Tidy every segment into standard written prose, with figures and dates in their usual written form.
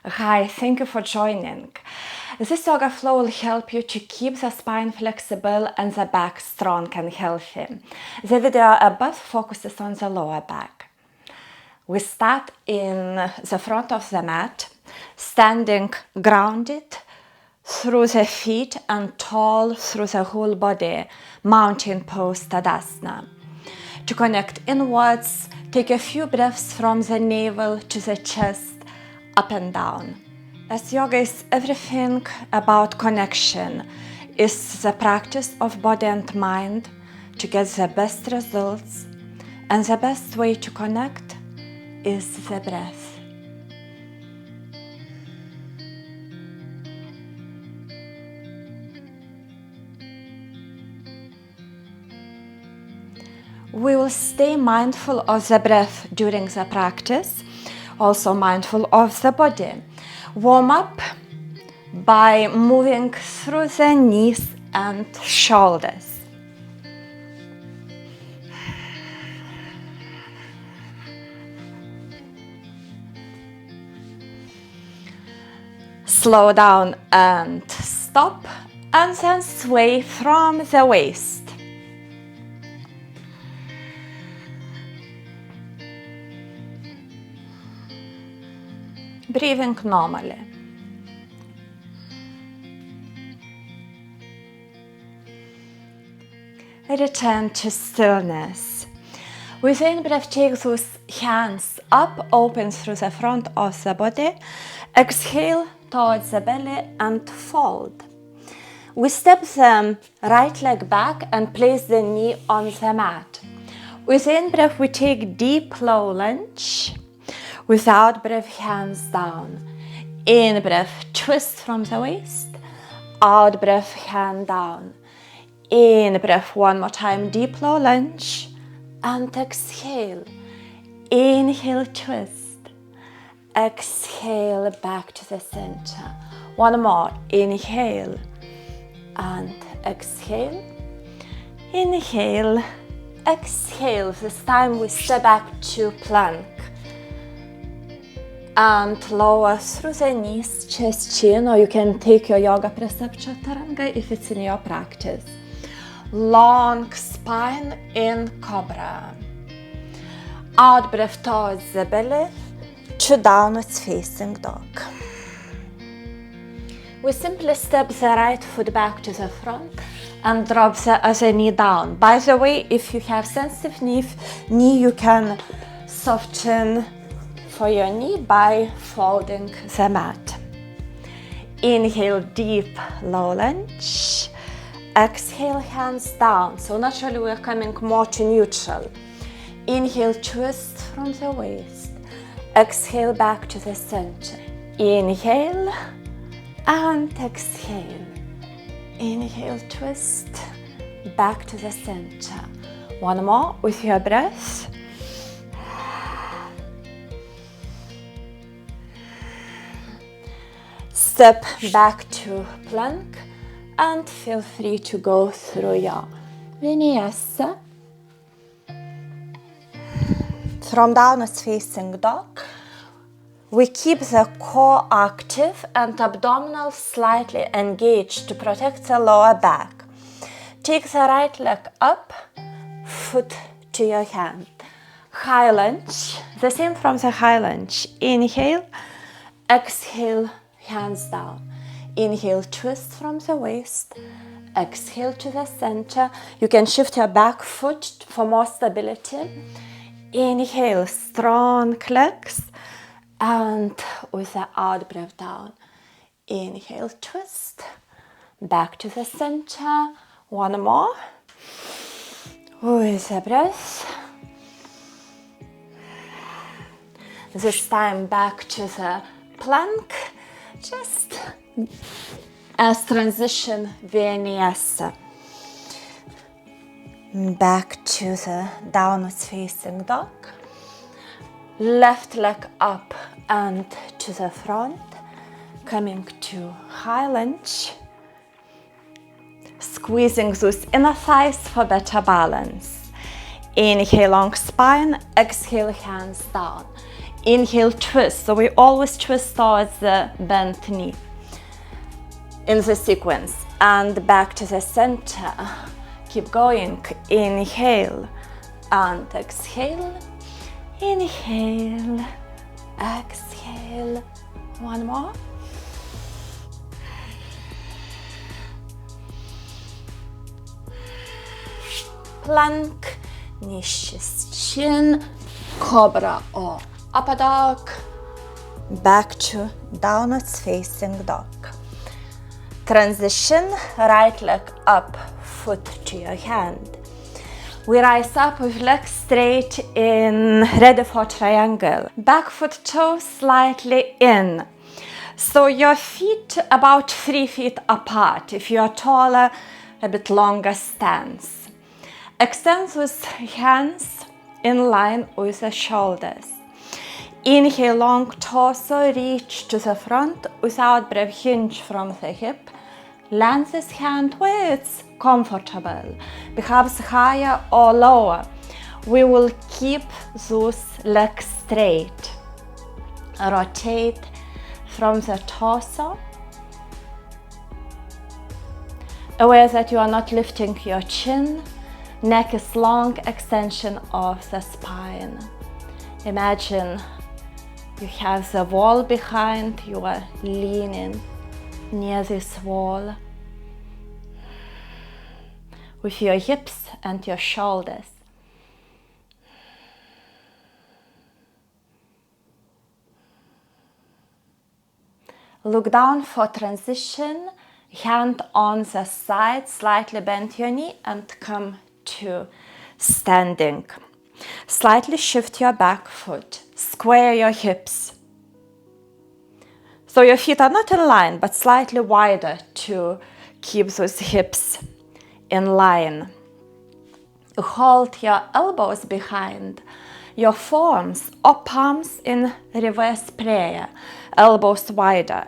Hi, thank you for joining. This yoga flow will help you to keep the spine flexible and the back strong and healthy. The video above focuses on the lower back. We start in the front of the mat, standing grounded through the feet and tall through the whole body, mountain pose Tadasana. To connect inwards, take a few breaths from the navel to the chest, up and down. As yoga is everything about connection, is the practice of body and mind to get the best results, and the best way to connect is the breath. We will stay mindful of the breath during the practice, also mindful of the body. Warm up by moving through the knees and shoulders. Slow down and stop, and then sway from the waist. Breathing normally. Return to stillness. With in-breath, take those hands up, open through the front of the body. Exhale towards the belly and fold. We step the right leg back and place the knee on the mat. With in-breath, we take deep low lunge. Without breath, hands down. In breath, twist from the waist. Out breath, hand down. In breath, one more time, deep low lunge. And exhale. Inhale, twist. Exhale, back to the center. One more. Inhale. And exhale. Inhale. Exhale. This time we step back to plank. And lower through the knees, chest, chin, or you can take your yoga press up chaturanga if it's in your practice. Long spine in cobra. Out breath towards the belly to downwards facing dog. We simply step the right foot back to the front and drop the other knee down. By the way, if you have sensitive knee, you can soften for your knee by folding the mat. Inhale, deep low lunge. Exhale, hands down. So naturally we're coming more to neutral. Inhale, twist from the waist. Exhale, back to the center. Inhale and exhale. Inhale, twist, back to the center. One more with your breath. Step back to plank and feel free to go through your Vinyasa. From downwards facing dog, we keep the core active and abdominal slightly engaged to protect the lower back. Take the right leg up, foot to your hand. High lunge, the same from the high lunge. Inhale, exhale, hands down. Inhale, twist from the waist. Exhale to the center. You can shift your back foot for more stability. Inhale, strong legs. And with the out breath down. Inhale, twist. Back to the center. One more. With the breath. This time back to the plank. Just as transition Vinyasa. Back to the downwards facing dog. Left leg up and to the front. Coming to high lunge. Squeezing those inner thighs for better balance. Inhale, long spine. Exhale, hands down. Inhale, twist. So we always twist towards the bent knee in the sequence. And back to the center. Keep going. Inhale and exhale. Inhale, exhale. One more. Plank, knees, chin, cobra or upper dog. Back to downwards facing dog. Transition, right leg up, foot to your hand. We rise up with legs straight in, ready for triangle. Back foot toes slightly in. So your feet about 3 feet apart. If you are taller, a bit longer stance. Extend with hands in line with the shoulders. Inhale, long torso, reach to the front. Without breath, hinge from the hip. Land this hand where it's comfortable, perhaps higher or lower. We will keep those legs straight. Rotate from the torso. Aware that you are not lifting your chin. Neck is long, extension of the spine. Imagine you have the wall behind, you are leaning near this wall with your hips and your shoulders. Look down for transition, hand on the side, slightly bend your knee and come to standing. Slightly shift your back foot, square your hips. So your feet are not in line, but slightly wider to keep those hips in line. Hold your elbows behind your forearms or palms in reverse prayer, elbows wider.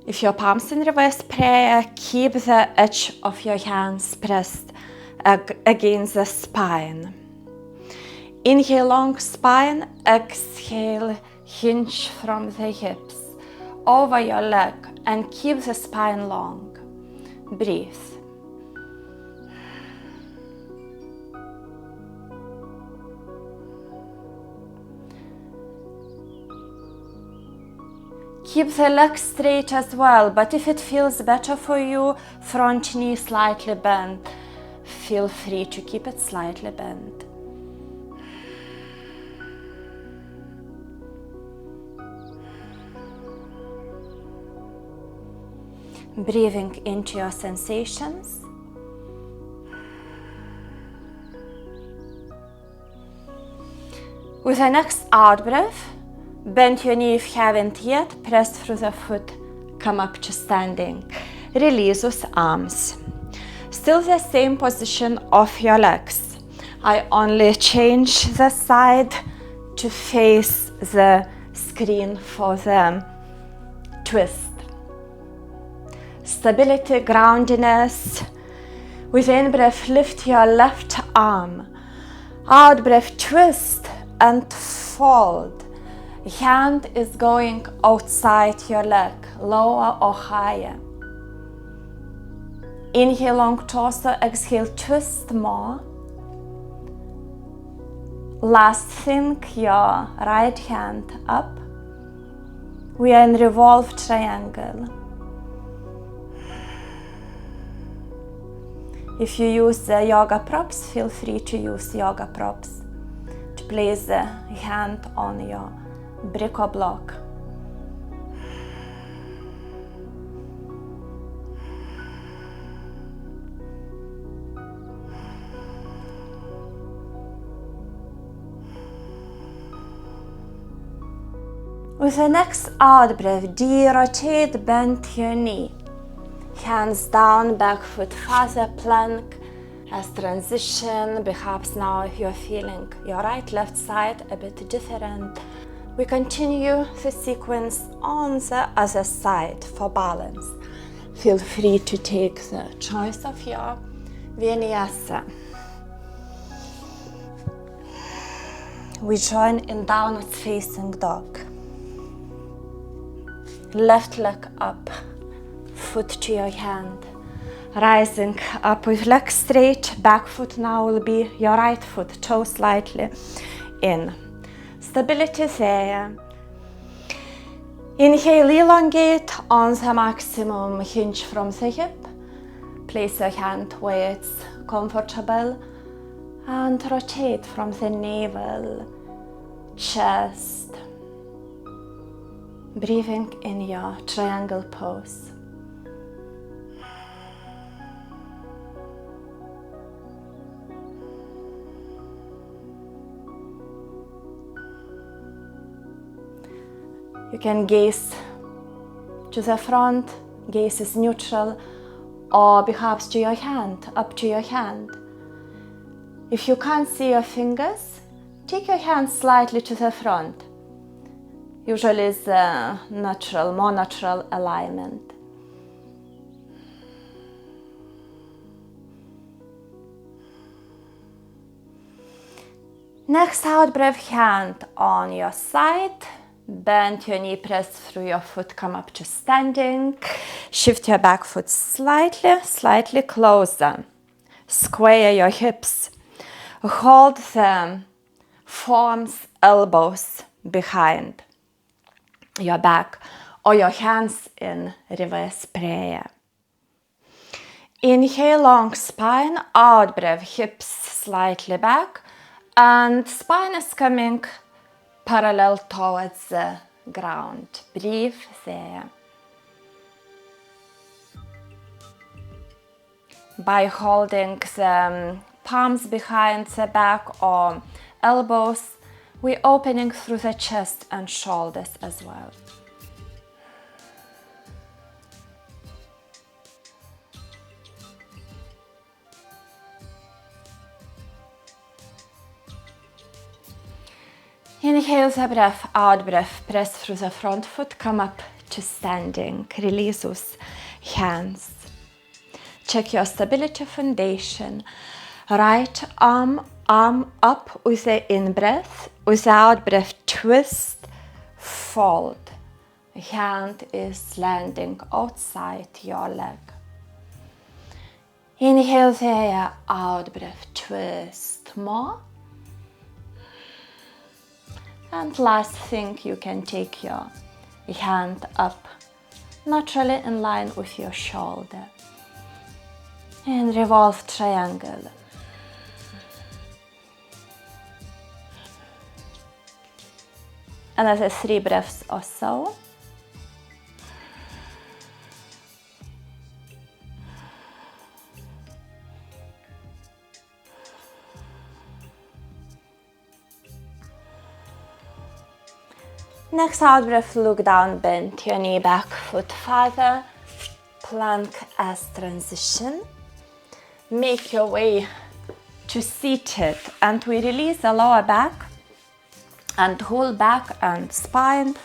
If your palms in reverse prayer, keep the edge of your hands pressed against the spine. Inhale, long spine, exhale, hinge from the hips over your leg and keep the spine long. Breathe. Keep the legs straight as well, but if it feels better for you, front knee slightly bent, feel free to keep it slightly bent. Breathing into your sensations. With the next out breath, bend your knee if you haven't yet, press through the foot, come up to standing. Release with arms. Still the same position of your legs. I only change the side to face the screen for the twist. Stability, groundiness. With in-breath, lift your left arm. Out-breath, twist and fold. Hand is going outside your leg, lower or higher. Inhale, long torso, exhale, twist more. Last thing, your right hand up. We are in revolved triangle. If you use the yoga props, feel free to use yoga props to place the hand on your brick or block. With the next out breath, rotate, bend your knee. Hands down, back foot further, plank as transition. Perhaps now you're feeling your right, left side a bit different. We continue the sequence on the other side for balance. Feel free to take the choice of your Vinyasa. we join in downward facing dog. Left leg up, foot to your hand. Rising up with leg straight, back foot now will be your right foot, toe slightly in. Stability there. Inhale, elongate on the maximum hinge from the hip. Place your hand where it's comfortable and rotate from the navel, chest. Breathing in your triangle pose. You can gaze to the front, gaze is neutral, or perhaps to your hand, up to your hand. If you can't see your fingers, take your hand slightly to the front. Usually it's a more natural alignment. Next out breath, hand on your side. Bend your knee, press through your foot, come up to standing. Shift your back foot slightly closer. Square your hips. Hold the forearms, elbows behind your back or your hands in reverse prayer. Inhale, long spine, out breath, hips slightly back, and spine is coming parallel towards the ground. Breathe there. By holding the palms behind the back or elbows, we're opening through the chest and shoulders as well. Inhale the breath, out breath, press through the front foot, come up to standing. Release those hands. Check your stability foundation. Right arm up with the in-breath. With the out-breath, twist, fold. Hand is landing outside your leg. Inhale there, out-breath, twist more. And last thing, you can take your hand up, naturally in line with your shoulder. And revolve triangle. Another 3 breaths or so. Next out breath, look down, bend your knee back, foot farther, plank as transition. Make your way to seated, and we release the lower back and whole back and spine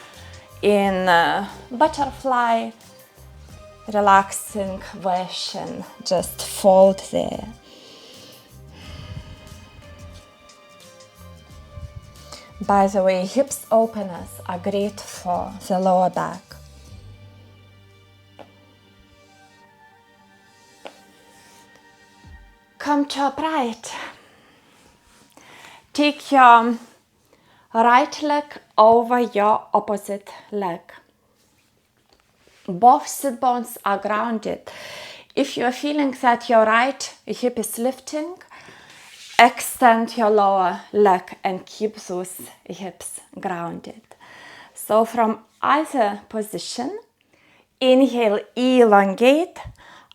in butterfly relaxing version. Just fold there. By the way, hips openers are great for the lower back. Come to upright. Take your right leg over your opposite leg. Both sit bones are grounded. If you are feeling that your right hip is lifting, extend your lower leg and keep those hips grounded. So from either position, inhale, elongate,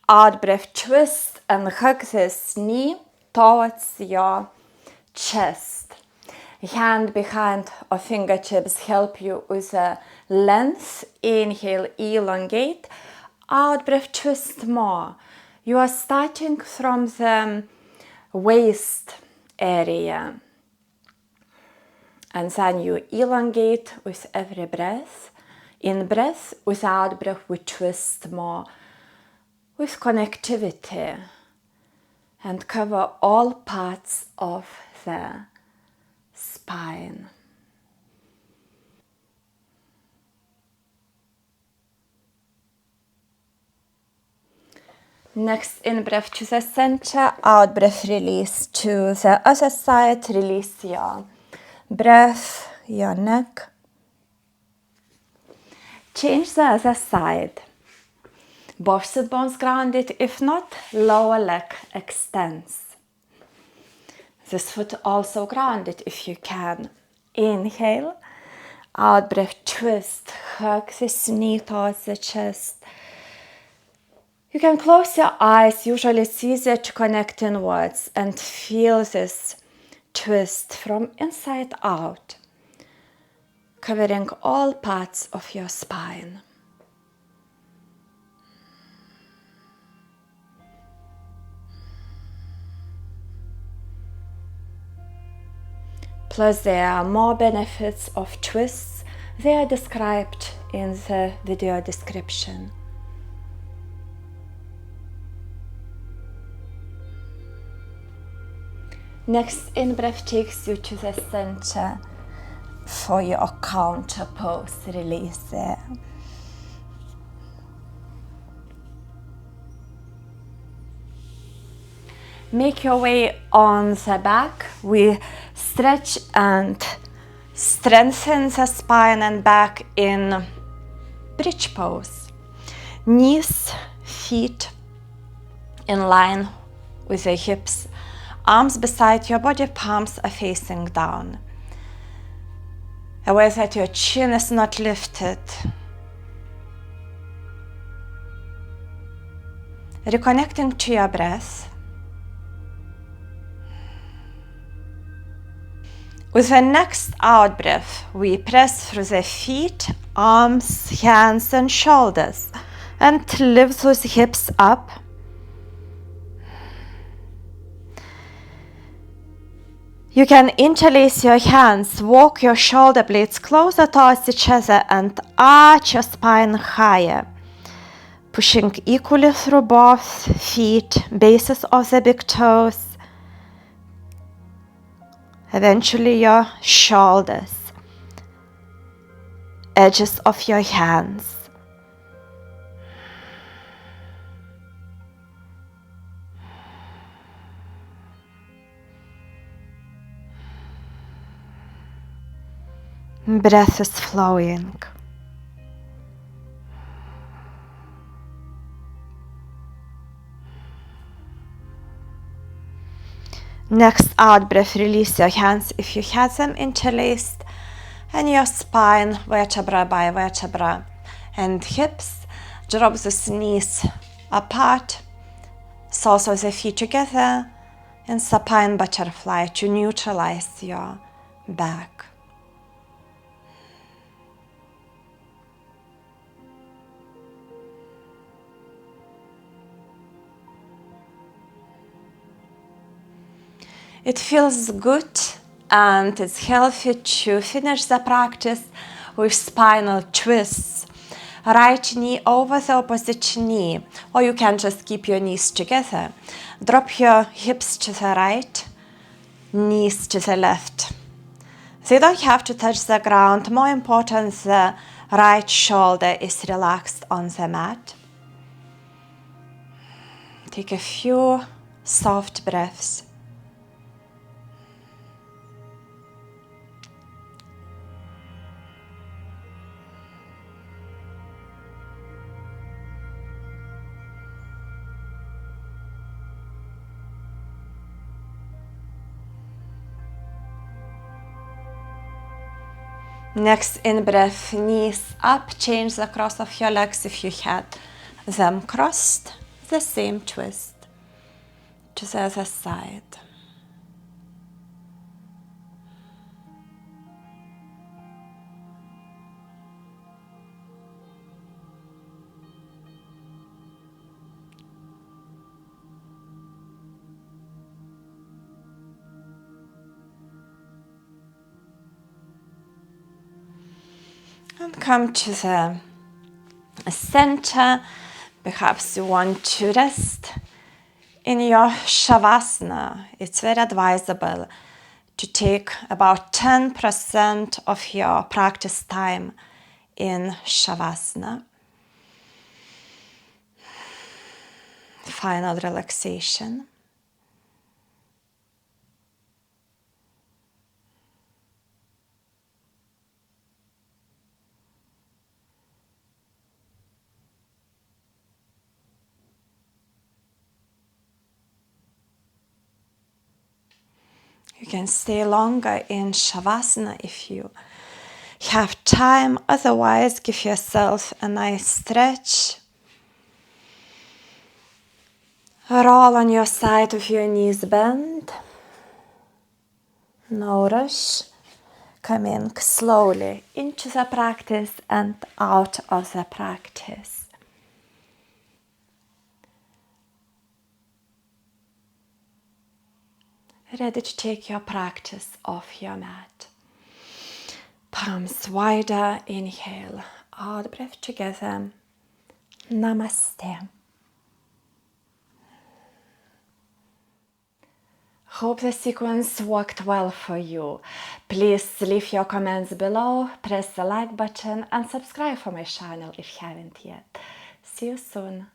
out breath, twist and hug this knee towards your chest. Hand behind or fingertips help you with the length. Inhale, elongate, out breath, twist more. You are starting from the waist area, and then you elongate with every breath. In breath, with out breath, we twist more with connectivity and cover all parts of the spine. spine. Next in-breath to the center, out-breath release to the other side. Release your breath, your neck. Change the other side. Both sit bones grounded. If not, lower leg extends. This foot also grounded if you can. Inhale. Out-breath, twist. Hug this knee towards the chest. You can close your eyes. Usually it's easier to connect inwards and feel this twist from inside out, covering all parts of your spine. Plus, there are more benefits of twists. They are described in the video description. Next in-breath takes you to the center for your counter pose. Release there. Make your way on the back. We stretch and strengthen the spine and back in bridge pose. Knees, feet in line with the hips. Arms beside your body, palms are facing down. Aware that your chin is not lifted. Reconnecting to your breath. With the next out breath, we press through the feet, arms, hands, and shoulders, and lift those hips up. You can interlace your hands, walk your shoulder blades closer towards each other, and arch your spine higher, pushing equally through both feet, bases of the big toes, eventually your shoulders, edges of your hands. Breath is flowing. Next out breath, release your hands if you have them interlaced, and your spine vertebra by vertebra and hips. Drop the knees apart, soles of the feet together in supine butterfly to neutralize your back. It feels good and it's healthy to finish the practice with spinal twists. Right knee over the opposite knee, or you can just keep your knees together. Drop your hips to the right, knees to the left. They don't have to touch the ground. More important, the right shoulder is relaxed on the mat. Take a few soft breaths. Next in-breath, knees up, change the cross of your legs if you had them crossed. The same twist to the other side. And come to the center. Perhaps you want to rest in your shavasana. It's very advisable to take about 10% of your practice time in Shavasana. Final relaxation. You can stay longer in Shavasana if you have time. Otherwise, give yourself a nice stretch. Roll on your side with your knees bent. No rush. Coming slowly into the practice and out of the practice. Ready to take your practice off your mat. Palms wider, inhale, out breath together. Namaste. Hope the sequence worked well for you. Please leave your comments below, press the like button and subscribe for my channel if you haven't yet. See you soon.